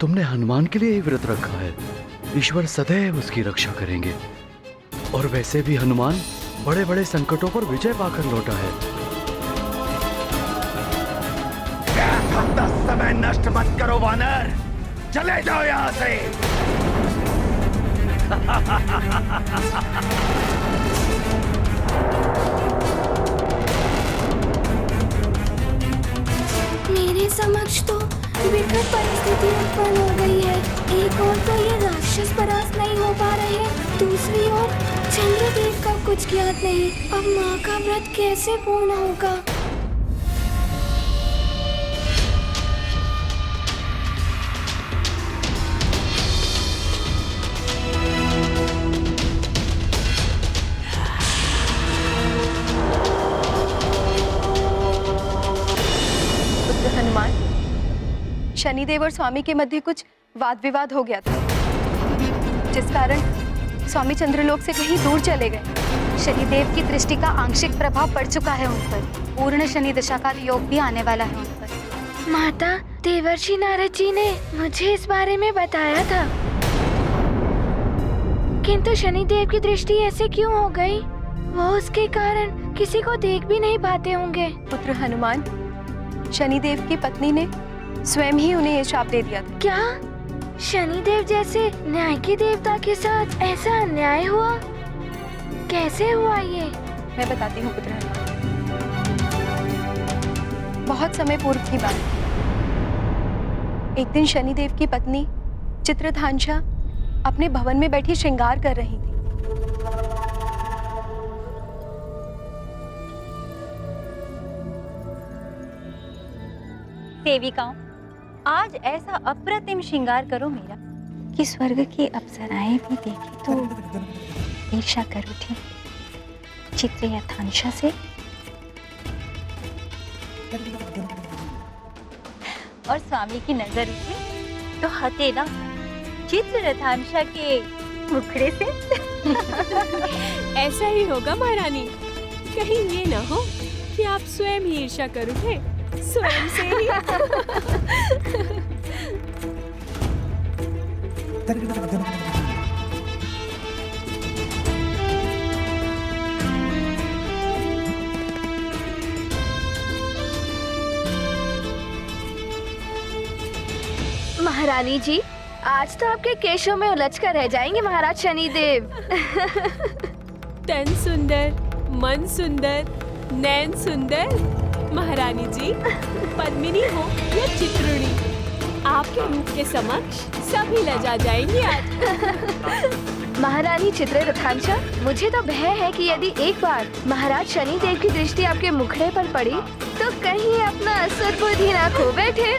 तुमने हनुमान के लिए ही व्रत रखा है। ईश्वर सदैव उसकी रक्षा करेंगे। और वैसे भी हनुमान बड़े बड़े संकटों पर विजय पाकर लौटा है। समय नष्ट मत करो वानर, चले जाओ यहाँ से। मेरे समक्ष तो विकट परिस्थिति उत्पन्न हो गई है। एक ओर तो ये राक्षस परास्त नहीं हो पा रहे, दूसरी ओर चंद्रदेव का कुछ ज्ञात नहीं। अब माँ का व्रत कैसे पूर्ण होगा? शनिदेव और स्वामी के मध्य कुछ वाद विवाद हो गया था, जिस कारण स्वामी चंद्रलोक से कहीं दूर चले गए। शनिदेव की दृष्टि का आंशिक प्रभाव पड़ चुका है उन पर। पूर्ण शनि दशा का योग भी आने वाला है उन पर। माता, देवर्षि नारद जी ने मुझे इस बारे में बताया था, किंतु शनिदेव की दृष्टि ऐसे क्यों हो गई? वो उसके कारण किसी को देख भी नहीं पाते होंगे। पुत्र हनुमान, शनिदेव की पत्नी ने स्वयं ही उन्हें ये शाप दे दिया था। क्या शनिदेव जैसे न्याय के देवता के साथ ऐसा अन्याय हुआ? कैसे हुआ ये? मैं बताती हूँ पुत्र हनुमान। बहुत समय पूर्व की बात। एक दिन शनिदेव की पत्नी चित्रधांशा अपने भवन में बैठी श्रृंगार कर रही थी। सेविकाओं, आज ऐसा अप्रतिम श्रृंगार करो मेरा कि स्वर्ग की अप्सराएं भी देखे तो ईर्ष्या कर उठी। चित्रधांशा से और स्वामी की नजर उठी तो हते ना चित्रधांशा के मुखड़े से। ऐसा ही होगा महारानी। कहीं ये ना हो कि आप स्वयं ही ईर्ष्या कर उठे, स्वयं से ही। महारानी जी, आज तो आपके केशों में उलझ कर रह जाएंगे महाराज शनिदेव। तन सुंदर, मन सुंदर, नैन सुंदर। महारानी जी, पद्मिनी हो या चित्रुणी, आपके रूप के समक्ष सभी लजा जाएंगे आज। महारानी चित्रधांशा, मुझे तो भय है कि यदि एक बार महाराज शनिदेव की दृष्टि आपके मुखड़े पर पड़ी तो कहीं अपना असुर बुद्धि ना खो बैठे।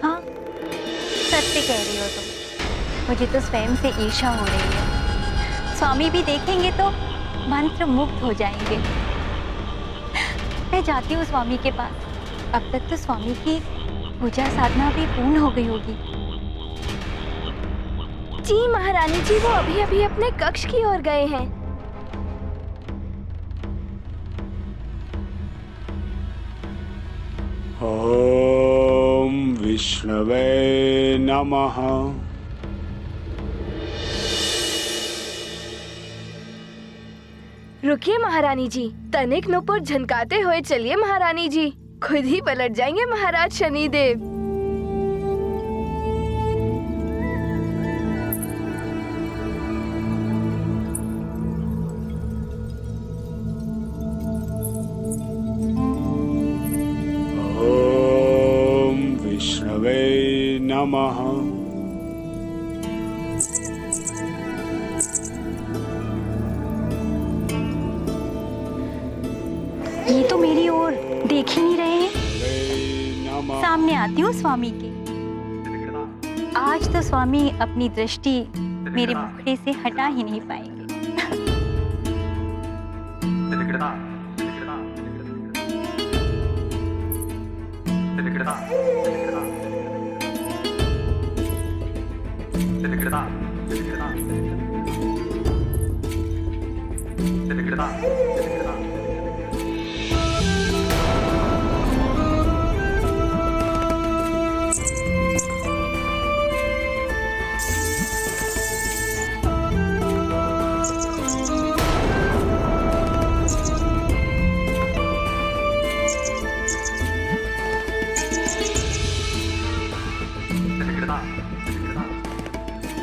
हाँ, सत्य कह रही हो तुम। मुझे तो स्वयं से ईर्ष्या हो रही है। स्वामी भी देखेंगे तो मंत्र मुग्ध हो जाएंगे। मैं जाती हूँ स्वामी के पास। अब तक तो स्वामी की पूजा साधना भी पूर्ण हो गई होगी। जी महारानी जी, वो अभी अभी अपने कक्ष की ओर गए हैं। ओम विष्णवे नमः। रुकिए महारानी जी, तनिक नुपुर झनकाते हुए चलिए महारानी जी, खुद ही पलट जाएंगे महाराज शनिदेव। ओम विष्णवे नमः। ये तो मेरी ओर देख ही नहीं रहे हैं। सामने आती हूँ स्वामी के। आज तो स्वामी अपनी दृष्टि मेरे मुखड़े से हटा ही नहीं पाएंगे।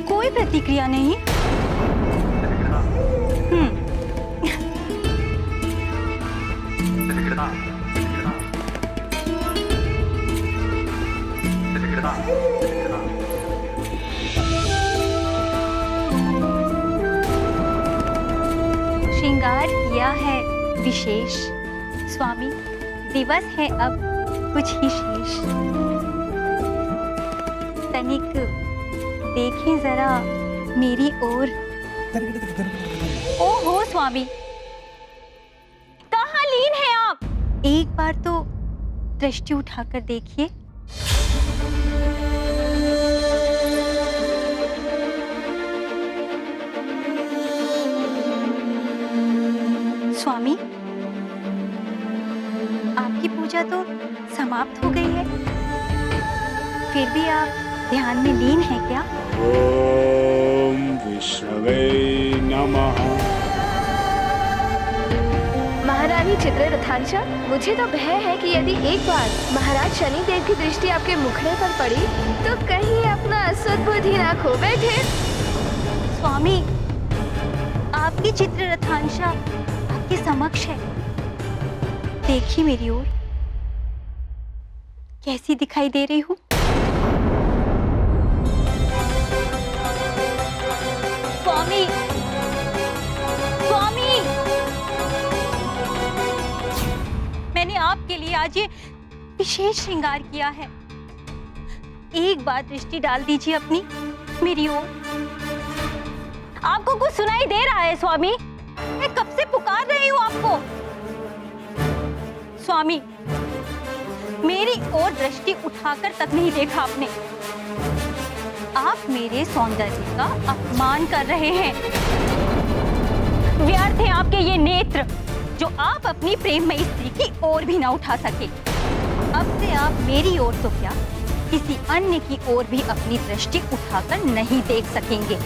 कोई प्रतिक्रिया नहीं। श्रृंगार किया है विशेष स्वामी, दिवस है अब कुछ ही शेष। तनिक देखें जरा मेरी ओर। ओहो स्वामी, कहाँ लीन हैं आप? एक बार तो दृष्टि उठाकर देखिए। स्वामी, आपकी पूजा तो समाप्त हो गई है, फिर भी आप ध्यान में लीन हैं क्या? ओम विष्णवे नमः। महारानी चित्ररथांशा, मुझे तो भय है कि यदि एक बार महाराज शनिदेव की दृष्टि आपके मुखड़े पर पड़ी तो कहीं अपना सद्बुद्धि ना खो बैठे। स्वामी, आपकी चित्ररथांशा आपके समक्ष है, देखिए मेरी ओर, कैसी दिखाई दे रही हूँ? स्वामी, स्वामी, मैंने आपके लिए आज ये विशेष श्रृंगार किया है, एक बार दृष्टि डाल दीजिए अपनी मेरी ओर। आपको कुछ सुनाई दे रहा है स्वामी? मैं कब से पुकार रही हूँ आपको। स्वामी, मेरी ओर दृष्टि उठाकर तक नहीं देखा आपने। आप मेरे सौंदर्य का अपमान कर रहे हैं। व्यर्थ हैं आपके ये नेत्र जो आप अपनी प्रेममयी स्त्री की ओर भी ना उठा सके। अब से आप मेरी ओर तो क्या, किसी अन्य की ओर भी अपनी दृष्टि उठाकर नहीं देख सकेंगे।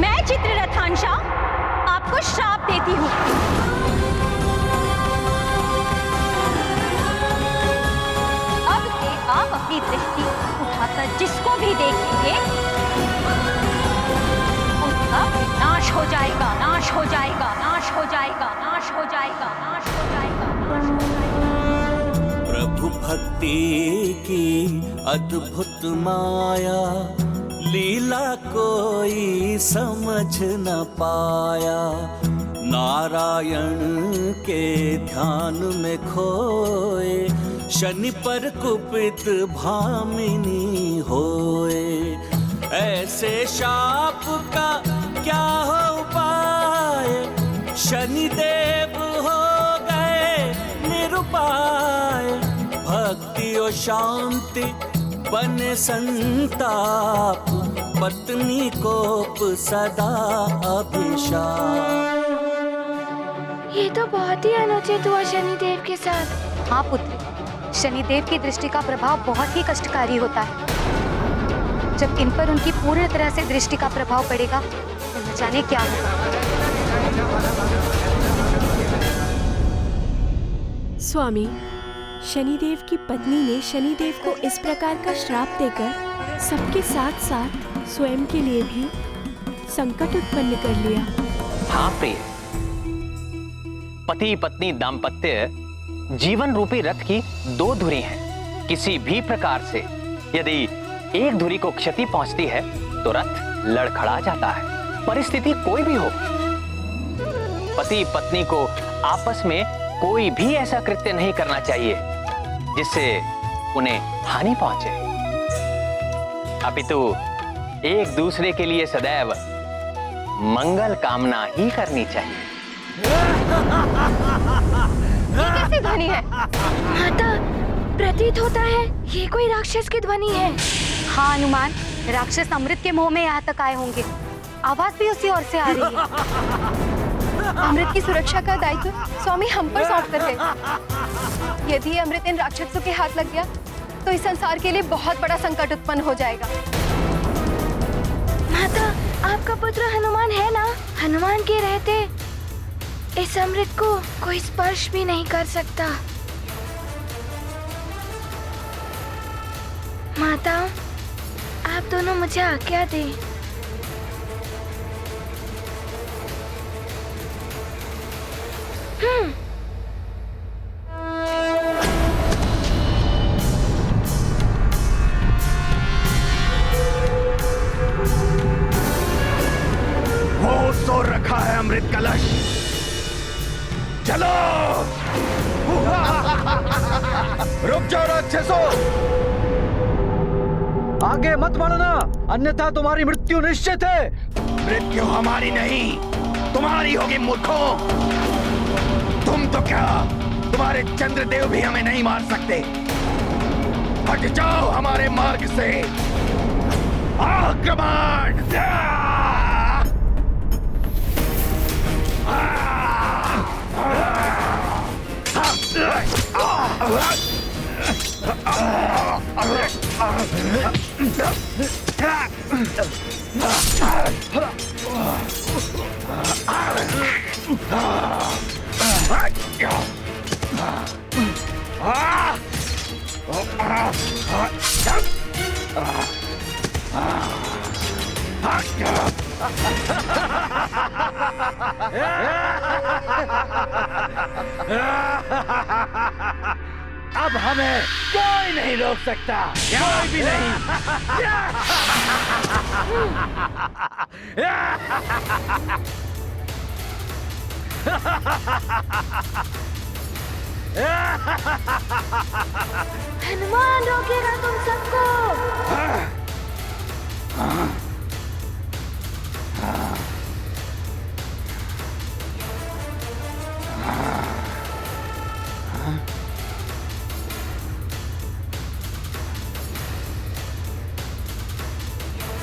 मैं चित्ररथांशा आपको श्राप देती हूँ। अब से आप अपनी दृष्टि उठाकर जिसको भी देखेंगे उसका नाश हो जाएगा, नाश हो जाएगा, नाश हो जाएगा, नाश हो जाएगा, नाश हो जाएगा, नाश हो जाएगा। प्रभु भक्ति की अद्भुत माया, लीला कोई समझ न पाया। नारायण के ध्यान में खोए, शनि पर कुपित भामिनी होए। ऐसे शाप का क्या हो पाए, शनिदेव हो गए निरुपाय। भक्ति और शांति बने संताप, पत्नी कोप सदा अभिशाप। ये तो बहुत ही अनुचित हुआ शनिदेव के साथ। हाँ पुत्र, शनिदेव की दृष्टि का प्रभाव बहुत ही कष्टकारी होता है। जब इन पर उनकी पूरी तरह से दृष्टि का प्रभाव पड़ेगा तो न जाने क्या होगा। स्वामी, शनिदेव की पत्नी ने शनिदेव को इस प्रकार का श्राप देकर सबके साथ साथ स्वयं के लिए भी संकट उत्पन्न कर लिया। हाँ प्रिय, पति पत्नी दाम्पत्य जीवन रूपी रथ की दो धुरी हैं। किसी भी प्रकार से यदि एक धुरी को क्षति पहुंचती है तो रथ लड़खड़ा जाता है। परिस्थिति कोई भी हो, पति पत्नी को आपस में कोई भी ऐसा कृत्य नहीं करना चाहिए जिससे उन्हें हानि पहुंचे, अपितु एक दूसरे के लिए सदैव मंगल कामना ही करनी चाहिए। ये कैसी ध्वनि है? माता, प्रतीत होता है ये कोई राक्षस की ध्वनि है। हाँ हनुमान, राक्षस अमृत के मोह में यहाँ तक आए होंगे। आवाज भी उसी ओर से आ रही है। अमृत की सुरक्षा का दायित्व स्वामी हम पर सौंप कर गए। यदि ये अमृत इन राक्षसों के हाथ लग गया तो इस संसार के लिए बहुत बड़ा संकट उत्पन्न हो जाएगा। माता, आपका पुत्र हनुमान है ना? हनुमान के रहते इस अमृत को कोई स्पर्श भी नहीं कर सकता। माता, आप दोनों मुझे आज्ञा दें। वो सो रखा है अमृत कलश। चलो। रुक जाओ राक्षसों, आगे मत बढ़ना, अन्यथा तुम्हारी मृत्यु निश्चित है। मृत्यु हमारी नहीं, तुम्हारी होगी मूर्खों। तुम तो क्या, तुम्हारे चंद्रदेव भी हमें नहीं मार सकते। हट जाओ हमारे मार्ग से। आक्रमण! अब हमें कोई नहीं रोक सकता, कोई भी नहीं। हनुमान रोकेगा तुम सबको।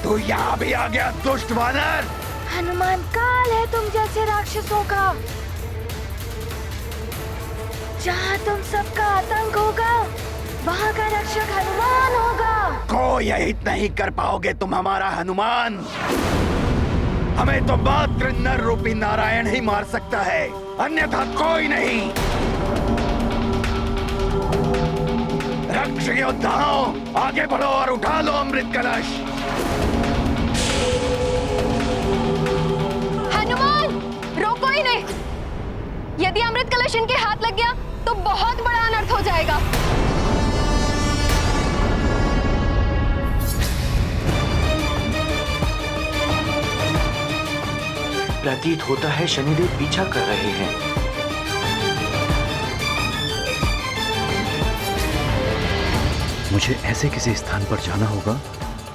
तू यहाँ भी आ गया दुष्ट वानर। हनुमान काल है तुम जैसे राक्षसों का। जहाँ तुम सबका आतंक होगा वहाँ का रक्षक हनुमान होगा। कोई हित नहीं कर पाओगे तुम हमारा हनुमान। हमें तो मात्र नर रूपी नारायण ही मार सकता है, अन्यथा कोई नहीं। रक्ष योद्धाओं, आगे बढ़ो और उठा लो अमृत कलश। हनुमान, रोको ही नहीं। यदि अमृत कलश इनके हाथ लग गया तो बहुत बड़ा अनर्थ हो जाएगा। प्रतीत होता है शनिदेव पीछा कर रहे हैं। मुझे ऐसे किसी स्थान पर जाना होगा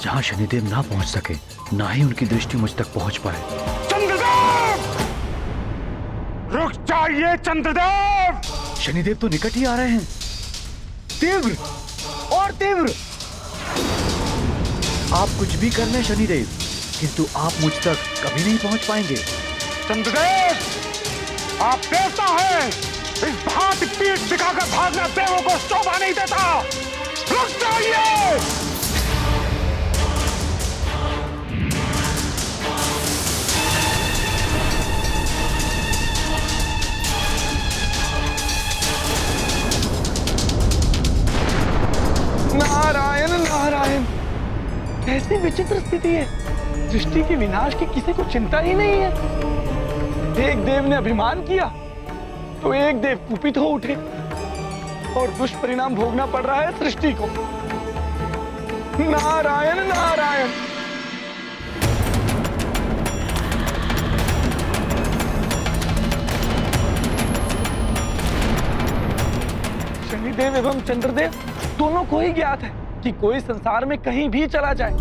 जहां शनिदेव ना पहुंच सके, ना ही उनकी दृष्टि मुझ तक पहुंच पाए। चंद्रदेव! रुक जाइए चंद्रदेव! शनिदेव तो निकट ही आ रहे हैं। तीव्र और तीव्र। आप कुछ भी कर लें शनिदेव, किंतु आप मुझ तक कभी नहीं पहुंच पाएंगे। चंद्रदेव, आप देवता हैं। इस भांति पीठ दिखाकर भागना देवों को शोभा नहीं देता। रुक जाइए! नारायण नारायण, कैसी विचित्र स्थिति है। सृष्टि के विनाश की किसी को चिंता ही नहीं है। एक देव ने अभिमान किया तो एक देव कुपित हो उठे और दुष्परिणाम भोगना पड़ रहा है सृष्टि को। नारायण नारायण। शनिदेव एवं चंद्रदेव दोनों को ही ज्ञात है कि कोई संसार में कहीं भी चला जाए,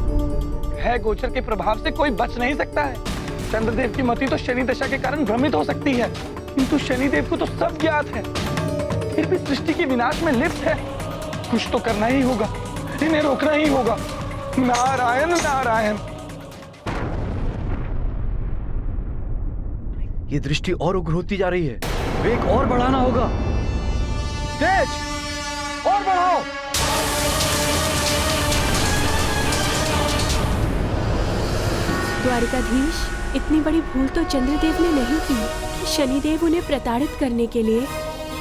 है गोचर के प्रभाव से कोई बच नहीं सकता है। चंद्रदेव की मति तो शनि दशा के कारण भ्रमित हो सकती है, किंतु शनिदेव को तो सब ज्ञात है, फिर भी सृष्टि के विनाश में लिप्त है। कुछ तो करना ही होगा, इन्हें रोकना ही होगा। नारायण नारायण। ये दृष्टि और उग्र होती जा रही है, वेग और बढ़ाना होगा। तेज और बढ़ाओ। द्वारिकाधीश, इतनी बड़ी भूल तो चंद्रदेव ने नहीं की कि शनिदेव उन्हें प्रताड़ित करने के लिए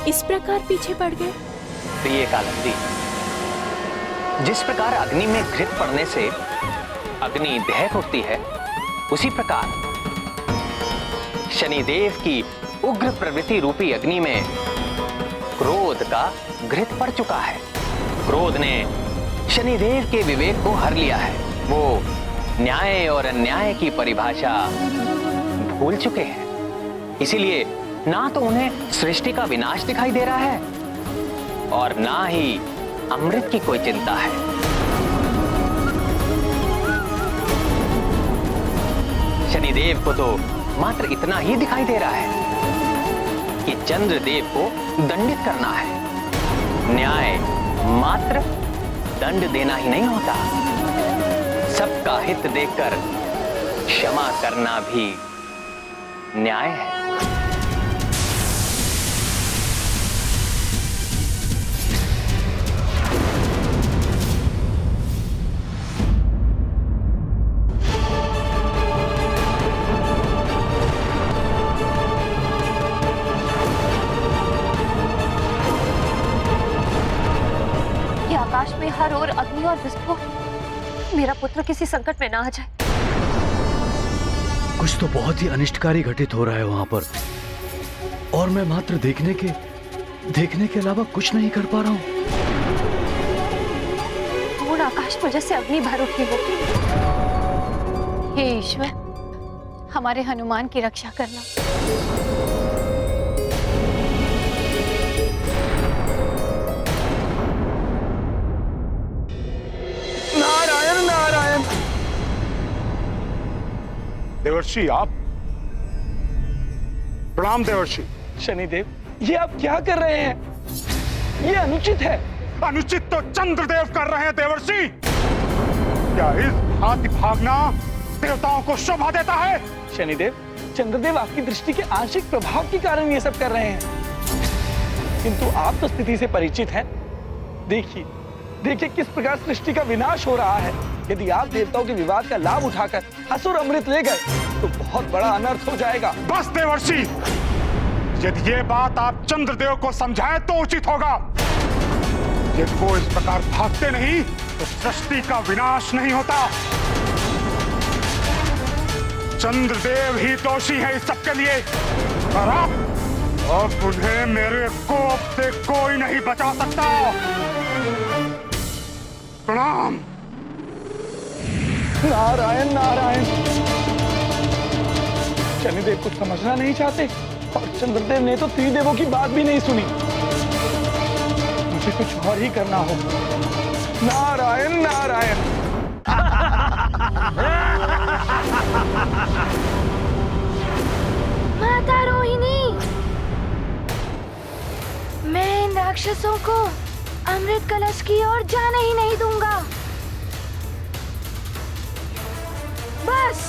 इस प्रकार पीछे पड़ गए। प्रिय कालिंदी, जिस प्रकार अग्नि में घृत पड़ने से अग्नि दहक उठती है, उसी प्रकार शनिदेव की उग्र प्रवृत्ति रूपी अग्नि में क्रोध का घृत पड़ चुका है। क्रोध ने शनिदेव के विवेक को हर लिया है। वो न्याय और अन्याय की परिभाषा भूल चुके हैं। इसीलिए ना तो उन्हें सृष्टि का विनाश दिखाई दे रहा है और ना ही अमृत की कोई चिंता है। शनिदेव को तो मात्र इतना ही दिखाई दे रहा है कि चंद्रदेव को दंडित करना है। न्याय मात्र दंड देना ही नहीं होता, सबका हित देखकर क्षमा करना भी न्याय है। ये आकाश में हर ओर अग्नि और विस्फोट, मेरा पुत्र किसी संकट में ना आ जाए। कुछ तो बहुत ही अनिष्टकारी घटित हो रहा है वहां पर, और मैं मात्र देखने के अलावा कुछ नहीं कर पा रहा हूं। पूर्ण आकाश में जैसे अग्नि भर उठी हो। हे ईश्वर, हमारे हनुमान की रक्षा करना। नारायण नारायण। देवर्षि, आप प्रणाम। देवर्षि। शनिदेव, ये आप क्या कर रहे हैं? ये अनुचित है। अनुचित तो चंद्रदेव कर रहे हैं देवर्षि। क्या इस भांति भागना देवताओं को शोभा देता है? शनिदेव, चंद्रदेव आपकी दृष्टि के आंशिक प्रभाव के कारण ये सब कर रहे हैं, किंतु आप तो स्थिति से परिचित हैं। देखिए किस प्रकार सृष्टि का विनाश हो रहा है। यदि आप देवताओं के विवाद का लाभ उठाकर असुर अमृत ले गए तो बहुत बड़ा अनर्थ हो जाएगा। बस देवर्षि, यदि ये बात आप चंद्रदेव को समझाएं तो उचित होगा। यदि वो इस प्रकार भागते नहीं तो सृष्टि का विनाश नहीं होता। चंद्रदेव ही दोषी है इस सब के लिए, और अब उन्हें मेरे कोप से कोई नहीं बचा सकता। प्रणाम। नारायण नारायण। शनिदेव कुछ समझना नहीं चाहते और चंद्रदेव ने तो त्रिदेवों की बात भी नहीं सुनी। मुझे कुछ और ही करना होगा। नारायण नारायण। माता रोहिणी, मैं इन राक्षसों को अमृत कलश की ओर जाने ही नहीं दूंगा। बस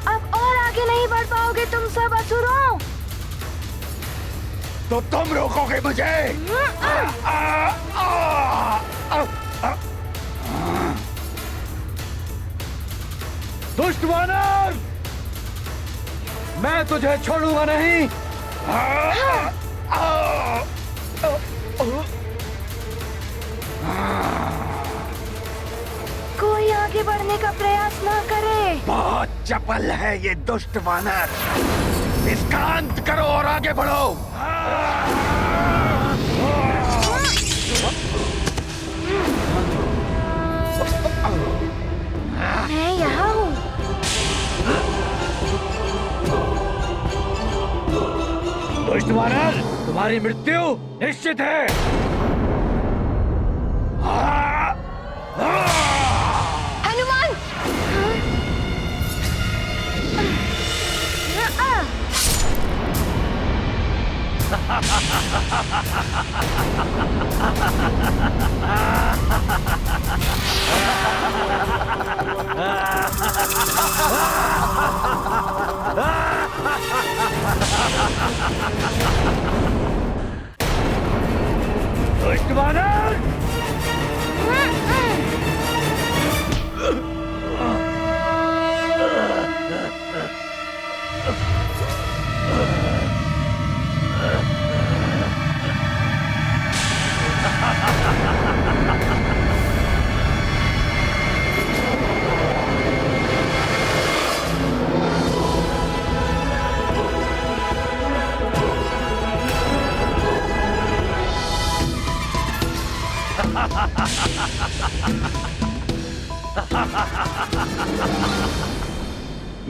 अब और आगे नहीं बढ़ पाओगे तुम सब असुरों। तो तुम रोकोगे मुझे? दुष्ट वानर, मैं तुझे छोड़ूंगा नहीं। कोई आगे बढ़ने का प्रयास ना करे। बहुत चपल है ये दुष्ट वानर। इसका अंत करो और आगे बढ़ो। मैं यहाँ हूँ। दुष्ट वानर, तुम्हारी मृत्यु निश्चित है। हनुमान!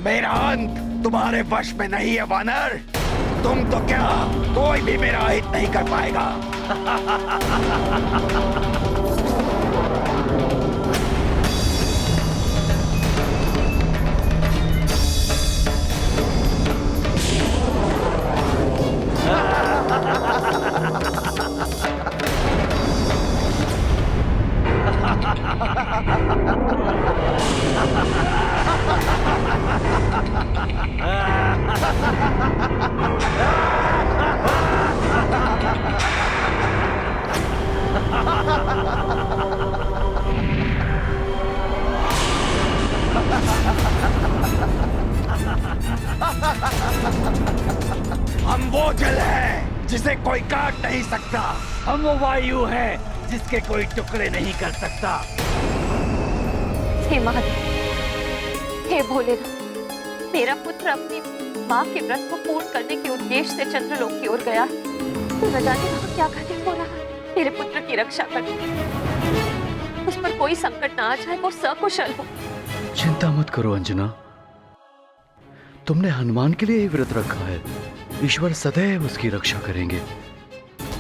मेरा अंत तुम्हारे वश में नहीं है वानर। तुम तो क्या, कोई भी मेरा हित नहीं कर पाएगा। हम वो जल हैं जिसे कोई काट नहीं सकता। हम वो वायु हैं जिसके कोई टुकड़े नहीं कर सकता। हे महादेव, हे भोलेनाथ, मेरा पुत्र अपनी माँ के व्रत को पूर्ण करने के उद्देश्य से चंद्रलोक की ओर गया है। तो न जाने वहाँ क्या घटित हो रहा है। मेरे पुत्र की रक्षा कर, उस पर कोई संकट ना आ जाए, वो सकुशल हो। चिंता मत करो अंजना, तुमने हनुमान के लिए ही व्रत रखा है। ईश्वर सदैव उसकी रक्षा करेंगे।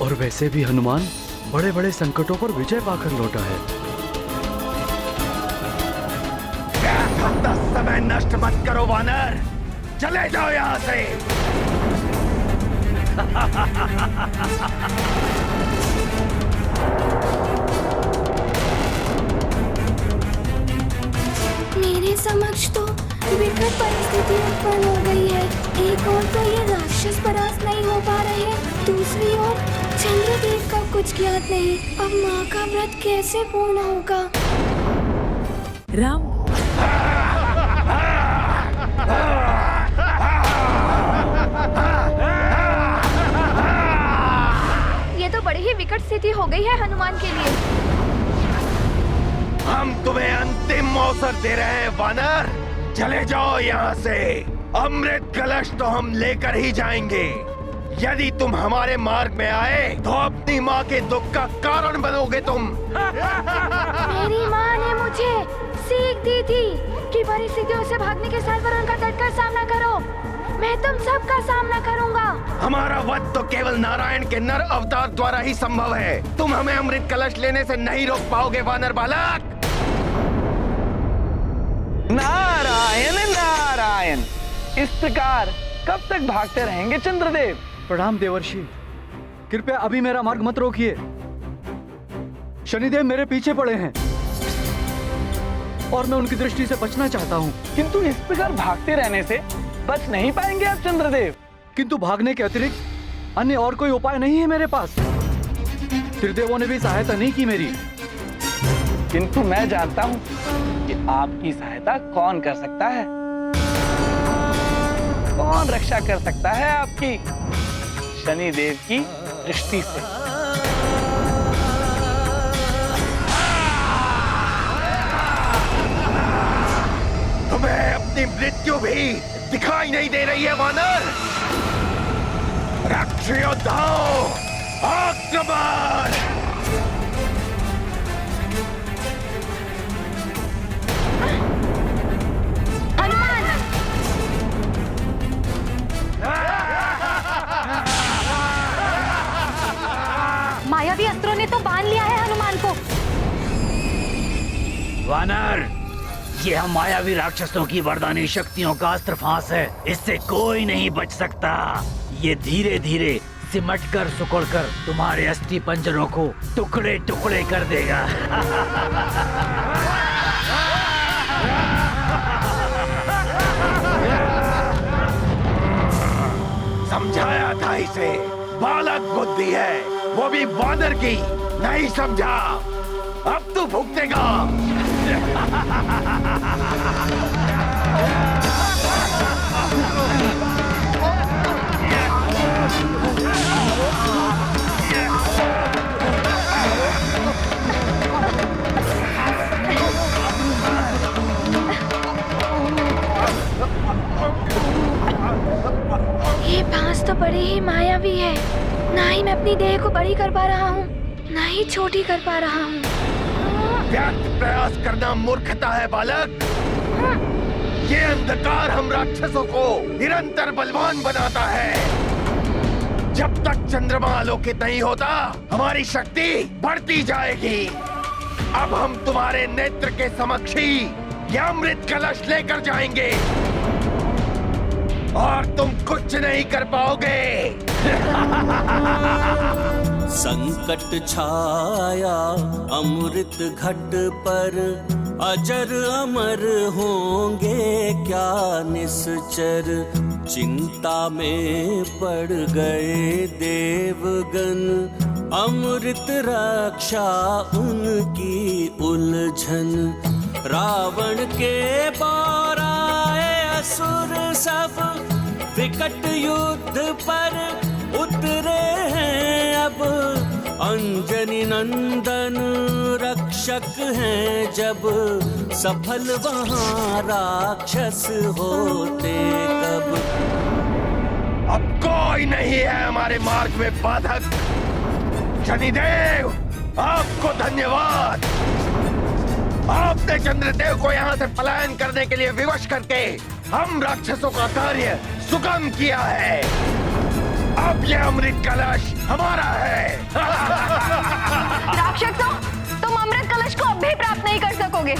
और वैसे भी हनुमान बड़े बड़े संकटों पर विजय पाकर लौटा है। अपना समय नष्ट मत करो वानर, चले जाओ यहाँ से। मेरे समक्ष तो विकट परिस्थिति उत्पन्न हो गई है। एक ओर तो ये राक्षस परास्त नहीं हो पा रहे हैं, दूसरी ओर चंद्रदेव का कुछ ज्ञात नहीं। अब माँ का व्रत कैसे पूर्ण होगा? राम, ये तो बड़ी ही विकट स्थिति हो गई है हनुमान के लिए। हम तुम्हें अंतिम अवसर दे रहे हैं वानर, चले जाओ यहाँ से। अमृत कलश तो हम लेकर ही जाएंगे। यदि तुम हमारे मार्ग में आए तो अपनी माँ के दुख का कारण बनोगे तुम। मेरी माँ ने मुझे सीख दी थी कि परिस्थितियों से भागने के साथ पर उनका डटकर सामना करो। मैं तुम सबका सामना करूंगा। हमारा वध तो केवल नारायण के नर अवतार द्वारा ही संभव है। तुम हमें अमृत कलश लेने से नहीं रोक पाओगे वानर बालक। नारायण नारायण, इस प्रकार कब तक भागते रहेंगे चंद्रदेव? प्रणाम देवर्षि, कृपया अभी मेरा मार्ग मत रोकिए। शनिदेव मेरे पीछे पड़े हैं और मैं उनकी दृष्टि से बचना चाहता हूँ। किंतु इस प्रकार भागते रहने से बच नहीं पाएंगे आप चंद्रदेव। किंतु भागने के अतिरिक्त अन्य और कोई उपाय नहीं है मेरे पास। त्रिदेवों ने भी सहायता नहीं की मेरी। किंतु मैं जानता हूँ कि आपकी सहायता कौन कर सकता है, कौन रक्षा कर सकता है आपकी शनिदेव की दृष्टि से। तुम्हें अपनी मृत्यु भी दिखाई नहीं दे रही है वानर। राक्षयोद्धाओ, आक्रमण! मायावी अस्त्रों ने तो बांध लिया है हनुमान को। वानर, ये हम मायावी राक्षसों की वरदानी शक्तियों का अस्त्र फांस है। इससे कोई नहीं बच सकता। ये धीरे धीरे सिमट कर सुकड़ कर तुम्हारे अस्थि पंजरों को टुकड़े टुकड़े कर देगा। समझाया था इसे, बालक बुद्धि है, वो भी वानर की। नहीं समझा, अब तू भुगतेगा। ये बांस तो बड़ी ही मायावी है। ना ही मैं अपनी देह को बड़ी कर पा रहा हूँ, ना ही छोटी कर पा रहा हूँ। व्यर्थ प्रयास करना मूर्खता है बालक। ये अंधकार हम राक्षसों को निरंतर बलवान बनाता है। जब तक चंद्रमा आलोकित नहीं होता हमारी शक्ति बढ़ती जाएगी। अब हम तुम्हारे नेत्र के समक्ष ही यह अमृत कलश लेकर जाएंगे और तुम कुछ नहीं कर पाओगे। संकट छाया अमृत घट पर, अजर अमर होंगे क्या निश्चर। चिंता में पड़ गए देवगण, अमृत रक्षा उनकी उलझन। रावण के बाराए असुर सब, विकट युद्ध पर उतरे हैं अब। अंजनी नंदन रक्षक हैं जब, सफल वहां राक्षस होते कब। अब कोई नहीं है हमारे मार्ग में बाधक। शनिदेव आपको धन्यवाद। आपने चंद्रदेव को यहाँ से पलायन करने के लिए विवश करके हम राक्षसों का कार्य सुगम किया है। अब यह अमृत कलश हमारा है। राक्षसों, तुम अमृत कलश को अब भी प्राप्त नहीं कर सकोगे।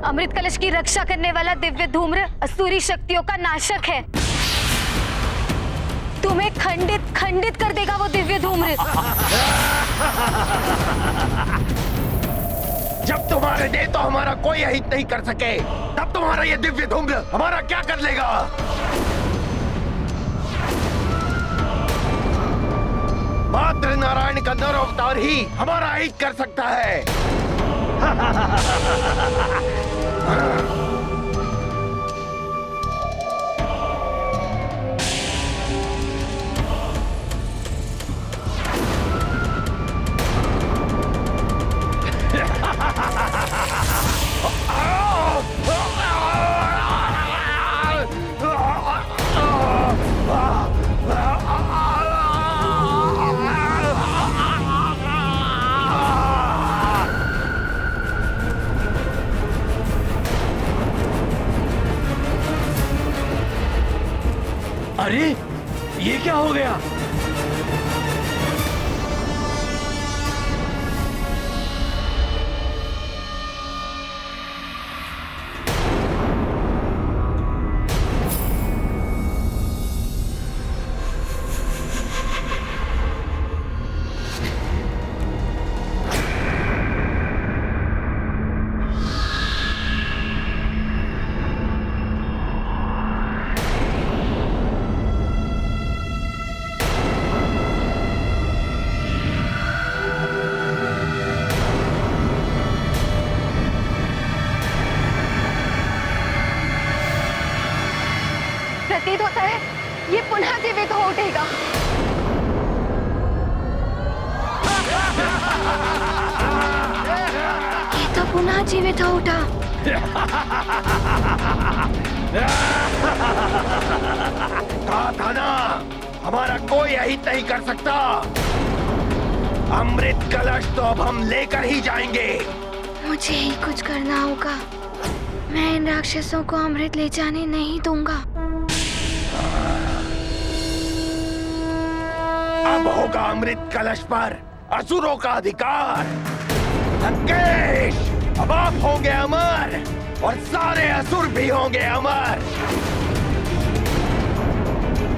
अमृत कलश की रक्षा करने वाला दिव्य धूम्र असुरी शक्तियों का नाशक है। तुम्हें खंडित खंडित कर देगा वो दिव्य धूम्र। जब तुम्हारे देवता हमारा कोई अहित नहीं कर सके, तब तुम्हारा ये दिव्य धूम्र हमारा क्या कर लेगा? मात्र नारायण का नर अवतार ही हमारा अहित कर सकता है। अरे ये क्या हो गया? प्रतीत होता है ये पुनः जीवित हो उठेगा। ये तो पुनः जीवित हो उठा। कहा था ना, हमारा कोई अहित नहीं कर सकता। अमृत कलश तो अब हम लेकर ही जाएंगे। मुझे ही कुछ करना होगा। मैं इन राक्षसों को अमृत ले जाने नहीं दूंगा। अब होगा अमृत कलश पर असुरों का अधिकार। लंकेश, अब आप होंगे अमर और सारे असुर भी होंगे अमर।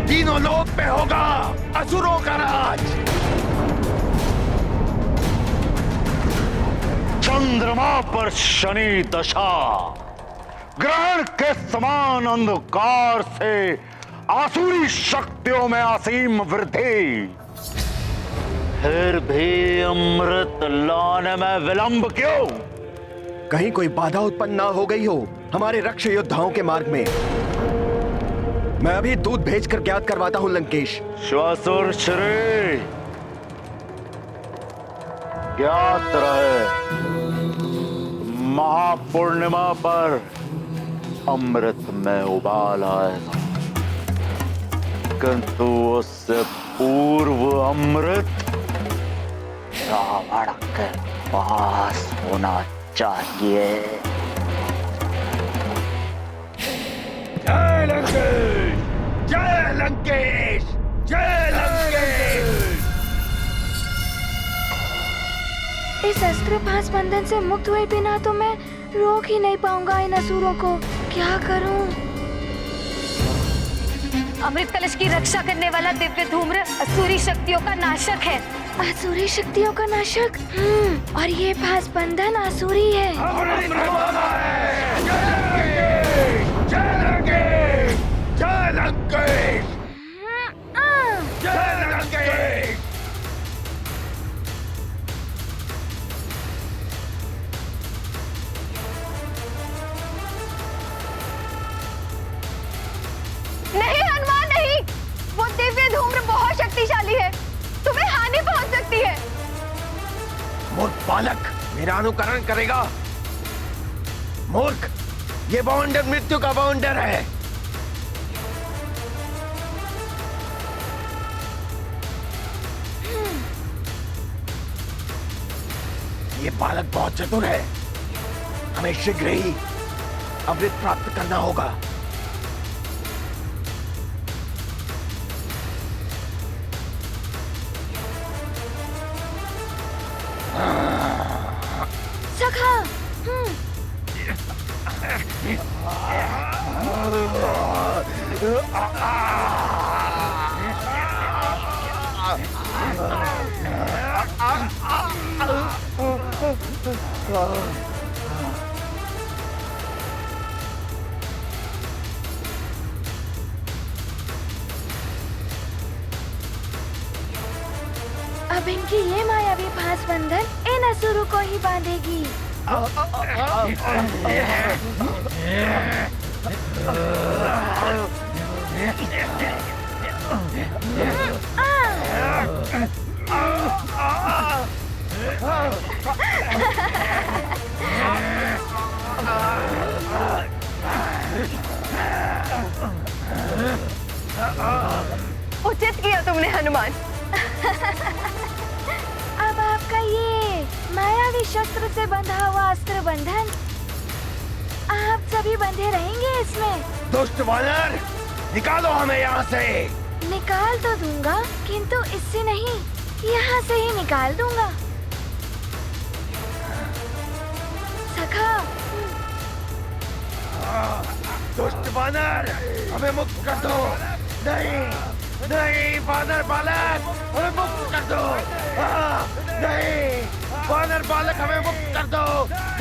तीनों लोक पे होगा असुरों का राज। चंद्रमा पर शनि दशा, ग्रहण के समान अंधकार से आसुरी शक्तियों में असीम वृद्धि। फिर भी अमृत लाने में विलंब क्यों? कहीं कोई बाधा उत्पन्न ना हो गई हो हमारे रक्ष योद्धाओं के मार्ग में। मैं अभी दूध भेजकर ज्ञात करवाता हूँ लंकेश। श्वासुर श्री ज्ञात रहे, महापूर्णिमा पर अमृत में उबाल आएगा, किंतु उससे पूर्व अमृत रावण के पास होना चाहिए। जय लंकेश, जय लंकेश, जय लंकेश। इस अस्त्र पास बंधन से मुक्त हुए बिना तो मैं रोक ही नहीं पाऊंगा इन असुरों को। क्या करूं? अमृत कलश की रक्षा करने वाला दिव्य धूम्र असुरी शक्तियों का नाशक है। आसुरी शक्तियों का नाशक। और ये पास बंधन आसुरी है। जय लंकेश, जय लंकेश, जय लंकेश, जय लंकेश। नहीं हनुमान नहीं, वो दिव्य धूम्र बहुत शक्तिशाली है, तुम्हें हानि पहुंच सकती है। मूर्ख बालक मेरा अनुकरण करेगा। मूर्ख, ये बाउंडर मृत्यु का बाउंडर है। ये बालक बहुत चतुर है, हमें शीघ्र ही अमृत प्राप्त करना होगा। सखा, अब इनकी ये मायावी फांस बंधन इन असुरों को ही बांधेगी। उचित किया तुमने हनुमान। अब आपका ये मायावी शस्त्र से बंधा हुआ अस्त्र बंधन, आप सभी बंधे रहेंगे इसमें। दुष्ट वानर, निकालो हमें यहाँ से। निकाल तो दूंगा, किंतु इससे नहीं, यहाँ से ही निकाल दूंगा। सखा, दुष्ट वानर, हमें मुक्त कर दो। नहीं, नहीं वानर बालक, हमें मुक्त कर दो। नहीं, वानर बालक, हमें मुक्त कर दो।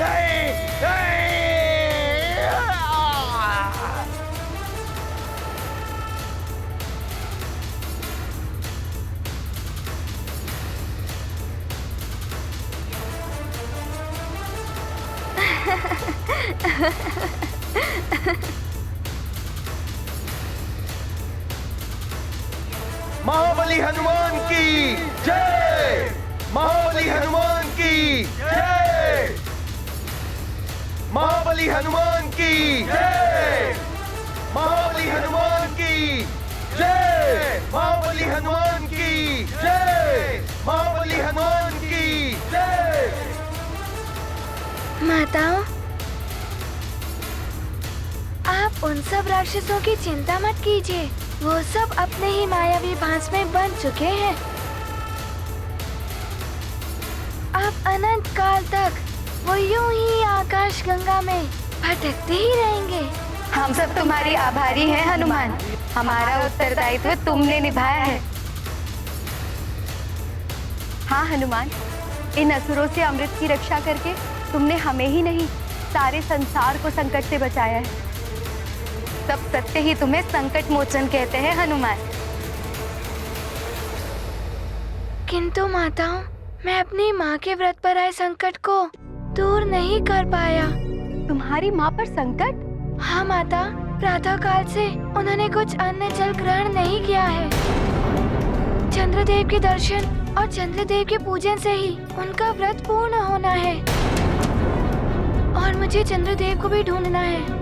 नहीं, नहीं। महाबली हनुमान की जय, महाबली हनुमान की जय, महाबली हनुमान की जय, महाबली हनुमान की जय, महाबली हनुमान की जय, महाबली हनुमान की जय। माताओं, आप उन सब राक्षसों की चिंता मत कीजिए, वो सब अपने ही मायावी भांस में बंध चुके हैं। अब अनंत काल तक वो यूं ही आकाश गंगा में भटकते ही रहेंगे। हम सब तुम्हारी आभारी हैं हनुमान, हमारा उत्तरदायित्व तुमने निभाया है। हाँ हनुमान, इन असुरों से अमृत की रक्षा करके तुमने हमें ही नहीं, सारे संसार को संकट से बचाया है। सब सत्य ही तुम्हें संकट मोचन कहते हैं हनुमान। किंतु माताओं, मैं अपनी माँ के व्रत पर आए संकट को दूर नहीं कर पाया। तुम्हारी माँ पर संकट? हाँ माता, प्रातः काल से उन्होंने कुछ अन्न जल ग्रहण नहीं किया है। चंद्रदेव के दर्शन और चंद्रदेव के पूजन से ही उनका व्रत पूर्ण होना है, और मुझे चंद्रदेव को भी ढूंढना है।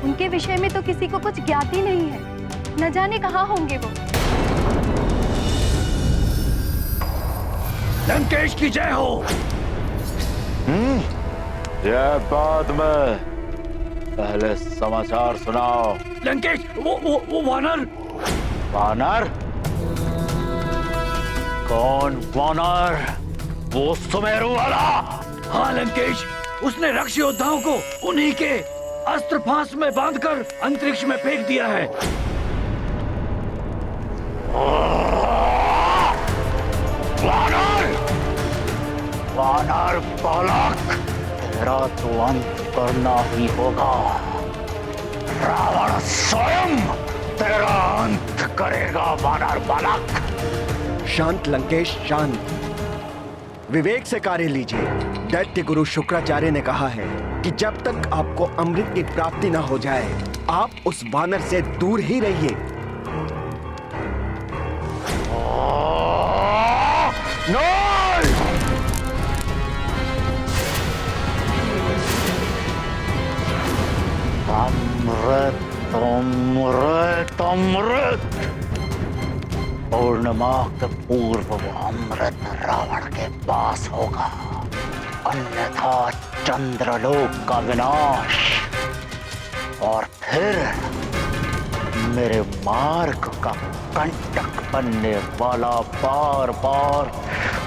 उनके विषय में तो किसी को कुछ ज्ञात ही नहीं है, न जाने कहाँ होंगे वो। लंकेश की जय हो। जय बाद में, पहले समाचार सुनाओ। लंकेश, वो वानर। वानर? कौन वानर? वो सुमेरु वाला? हाँ लंकेश, उसने रक्ष योद्धाओं को उन्हीं के अस्त्र फांस में बांधकर अंतरिक्ष में फेंक दिया है। वानर! वानर बालक, तेरा तो अंत करना ही होगा। रावण स्वयं तेरा अंत करेगा वानर बालक। शांत लंकेश, शांत। विवेक से कार्य लीजिए। दैत्य गुरु शुक्राचार्य ने कहा है कि जब तक आपको अमृत की प्राप्ति न हो जाए, आप उस वानर से दूर ही रहिए। अमृत, अमृत, अमृत। पूर्णिमा के पूर्व वो अमृत रावण के पास होगा, अन्यथा चंद्रलोक का विनाश। और फिर मेरे मार्ग का कंटक बनने वाला बार बार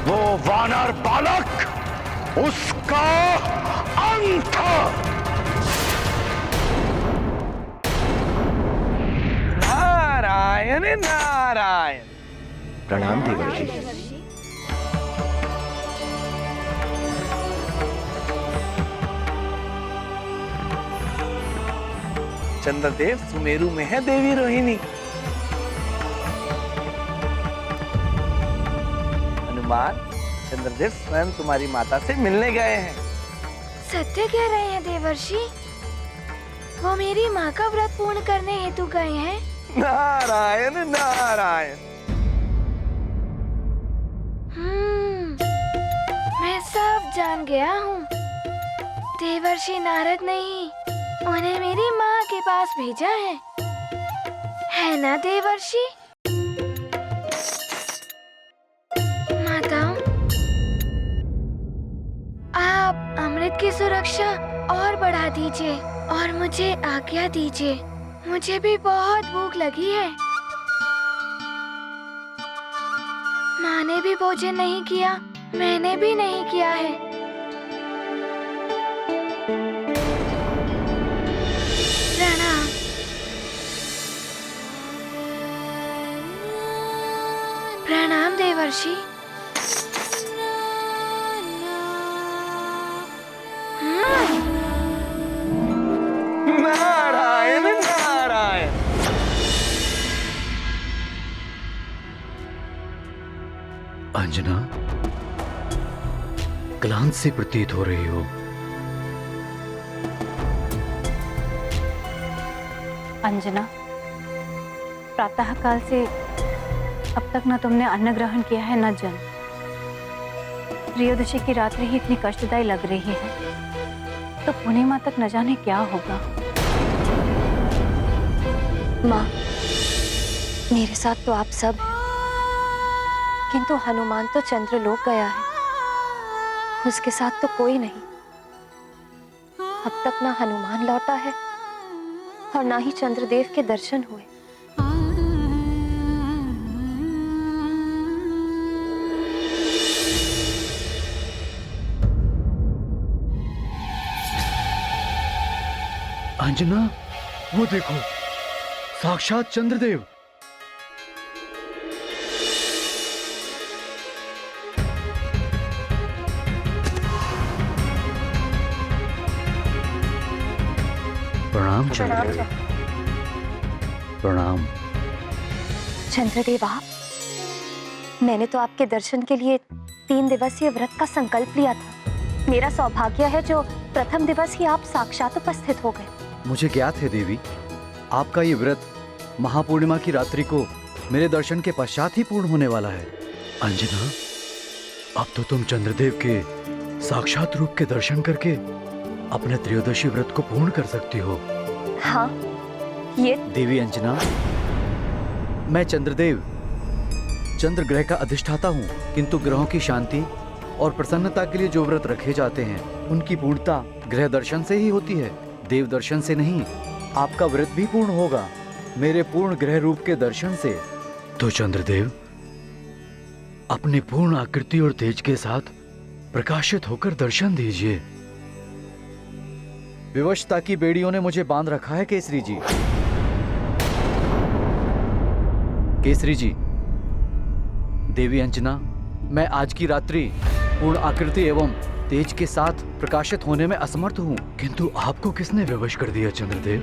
वो वानर बालक, उसका अंत। नारायण नारायण। प्रणाम देवर्षि। चंद्रदेव सुमेरु में है देवी रोहिणी। हनुमान, चंद्रदेव स्वयं तुम्हारी माता से मिलने गए हैं। सत्य कह रहे हैं देवर्षि? वो मेरी माँ का व्रत पूर्ण करने हेतु गए हैं। नारायण नारायण। मैं सब जान गया हूँ। देवर्षि नारद ने ही उन्हें मेरी माँ के पास भेजा है ना देवर्षि? माताओं, आप अमृत की सुरक्षा और बढ़ा दीजिए और मुझे आज्ञा दीजिए। मुझे भी बहुत भूख लगी है। माँ ने भी भोजन नहीं किया, मैंने भी नहीं किया है। प्रणाम। प्रणाम देवर्षि। नारायण नारायण। अंजना, क्लांत सी प्रतीत हो रही हो। अंजना, प्रातः काल से अब तक न तुमने अन्न ग्रहण किया है न जल। त्रयोदशी की रात्रि ही इतनी कष्टदायी लग रही है, तो पूर्णिमा तक न जाने क्या होगा। माँ, मेरे साथ तो आप सब, किंतु हनुमान तो चंद्रलोक गया है। उसके साथ तो कोई नहीं। अब तक ना हनुमान लौटा है और ना ही चंद्रदेव के दर्शन हुए। अंजना, वो देखो, साक्षात चंद्रदेव। प्रणाम चंद्रदेव। प्रणाम। चंद्रदेव, आप, मैंने तो आपके दर्शन के लिए 3 दिवसीय व्रत का संकल्प लिया था। मेरा सौभाग्य है जो प्रथम दिवस ही आप साक्षात उपस्थित हो गए। मुझे ज्ञात है देवी, आपका ये व्रत महापूर्णिमा की रात्रि को मेरे दर्शन के पश्चात ही पूर्ण होने वाला है। अंजना, अब तो तुम चंद्रदेव के साक्षात रूप के दर्शन करके अपने त्रयोदशी व्रत को पूर्ण कर सकती हो। हाँ, ये देवी अंजना, मैं चंद्रदेव चंद्र ग्रह का अधिष्ठाता हूँ, किंतु ग्रहों की शांति और प्रसन्नता के लिए जो व्रत रखे जाते हैं उनकी पूर्णता ग्रह दर्शन से ही होती है, देव दर्शन से नहीं। आपका व्रत भी पूर्ण होगा मेरे पूर्ण ग्रह रूप के दर्शन से। तो चंद्रदेव अपनी पूर्ण आकृति और तेज के साथ प्रकाशित होकर दर्शन दीजिए। विवशता की बेड़ियों ने मुझे बांध रखा है केसरी जी। केसरी जी, देवी अंजना, मैं आज की रात्रि पूर्ण आकृति एवं तेज के साथ प्रकाशित होने में असमर्थ हूँ, किंतु आपको किसने विवश कर दिया चंद्रदेव?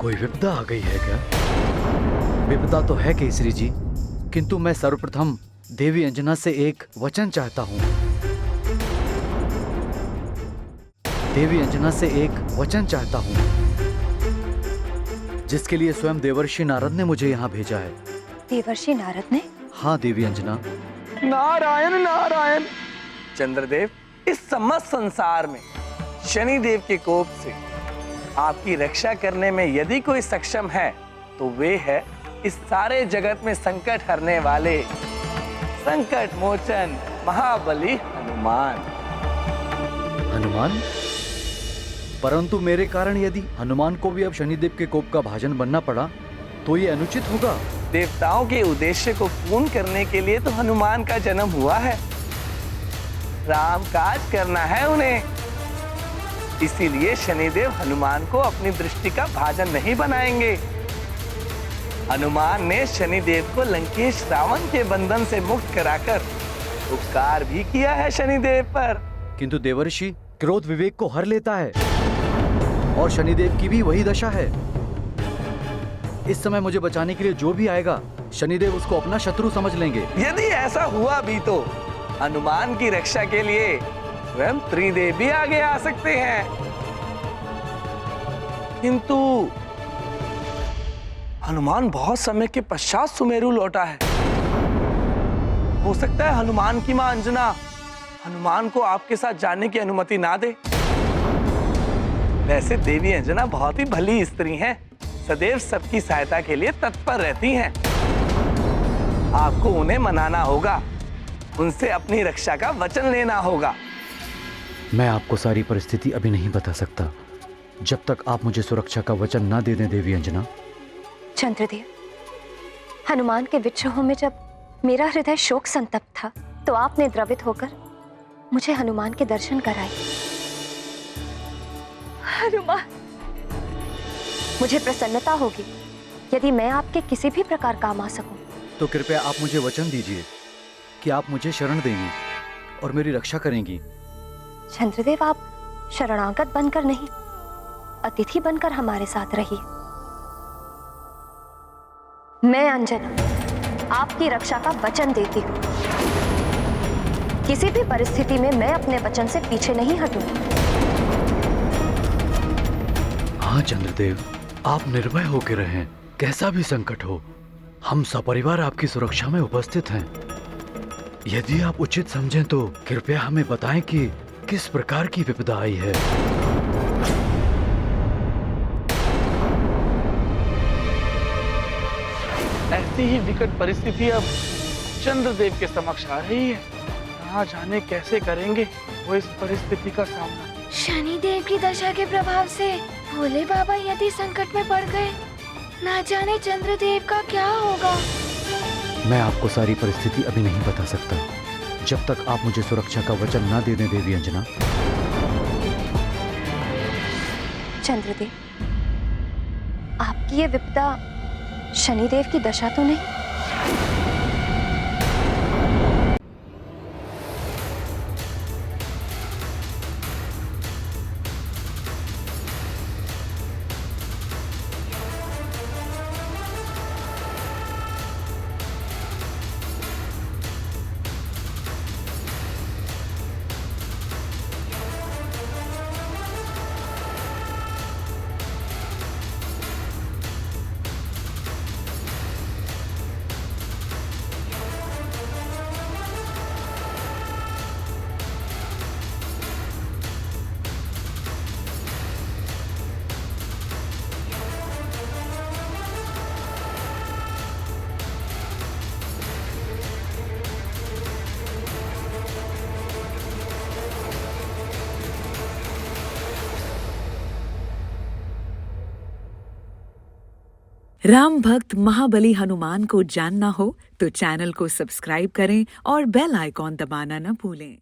कोई विपदा आ गई है क्या? विपदा तो है केसरी जी, किंतु मैं सर्वप्रथम देवी अंजना से एक वचन चाहता हूँ। देवी अंजना से एक वचन चाहता हूँ, जिसके लिए स्वयं देवर्षि नारद ने मुझे यहाँ भेजा है। देवर्षि नारद ने? हाँ देवी अंजना। नारायण नारायण। चंद्रदेव, इस समस्त संसार में शनिदेव के कोप से आपकी रक्षा करने में यदि कोई सक्षम है तो वे है इस सारे जगत में संकट हरने वाले संकट मोचन महाबली हनुमान। हनुमान? परंतु मेरे कारण यदि हनुमान को भी अब शनिदेव के कोप का भाजन बनना पड़ा तो ये अनुचित होगा। देवताओं के उद्देश्य को पूर्ण करने के लिए तो हनुमान का जन्म हुआ है। राम काज करना है उन्हें, इसीलिए शनिदेव हनुमान को अपनी दृष्टि का भाजन नहीं बनाएंगे। हनुमान ने शनिदेव को लंकेश रावण के बंधन से मुक्त कराकर उपकार भी किया है शनिदेव पर। किंतु देवर्षि, क्रोध विवेक को हर लेता है और शनिदेव की भी वही दशा है। इस समय मुझे बचाने के लिए जो भी आएगा शनिदेव उसको अपना शत्रु समझ लेंगे। यदि ऐसा हुआ भी तो हनुमान की रक्षा के लिए स्वयं त्रिदेव भी आगे आ सकते हैं, किंतु हनुमान बहुत समय के पश्चात सुमेरु लौटा है। हो सकता है हनुमान की मां अंजना हनुमान को आपके साथ जाने की अनुमति ना दे। वैसे देवी अंजना बहुत ही भली स्त्री हैं, सदैव सबकी सहायता के लिए तत्पर रहती हैं। आपको उन्हें मनाना होगा, उनसे अपनी रक्षा का वचन लेना होगा। मैं आपको सारी परिस्थिति अभी नहीं बता सकता जब तक आप मुझे सुरक्षा का वचन ना दे दें देवी अंजना। चंद्रदेव, हनुमान के विद्रोह में जब मेरा हृदय शोक संतप्त था तो आपने द्रवित होकर मुझे हनुमान के दर्शन कराए। हनुमान, मुझे प्रसन्नता होगी यदि मैं आपके किसी भी प्रकार काम आ सकूं। तो कृपया आप मुझे वचन दीजिए कि आप मुझे शरण देंगी और मेरी रक्षा करेंगी। चंद्रदेव, आप शरणागत बनकर नहीं, अतिथि बनकर हमारे साथ रहिए। मैं अंजना आपकी रक्षा का वचन देती हूँ। किसी भी परिस्थिति में मैं अपने वचन से पीछे नहीं हटूंगी। हाँ चंद्रदेव, आप निर्भय होकर रहें, कैसा भी संकट हो हम सपरिवार आपकी सुरक्षा में उपस्थित हैं। यदि आप उचित समझें तो कृपया हमें बताएं कि किस प्रकार की विपदा आई है। ऐसी ही विकट परिस्थिति अब चंद्रदेव के समक्ष आ रही है। ना जाने कैसे करेंगे वो इस परिस्थिति का सामना। शनिदेव की दशा के प्रभाव से भोले बाबा यदि संकट में पड़ गए, ना जाने चंद्रदेव का क्या होगा। मैं आपको सारी परिस्थिति अभी नहीं बता सकता जब तक आप मुझे सुरक्षा का वचन ना दे दें देवी अंजना। चंद्रदेव, आपकी ये विपदा शनिदेव की दशा तो नहीं? राम भक्त महाबली हनुमान को जानना हो तो चैनल को सब्सक्राइब करें और बेल आइकॉन दबाना न भूलें।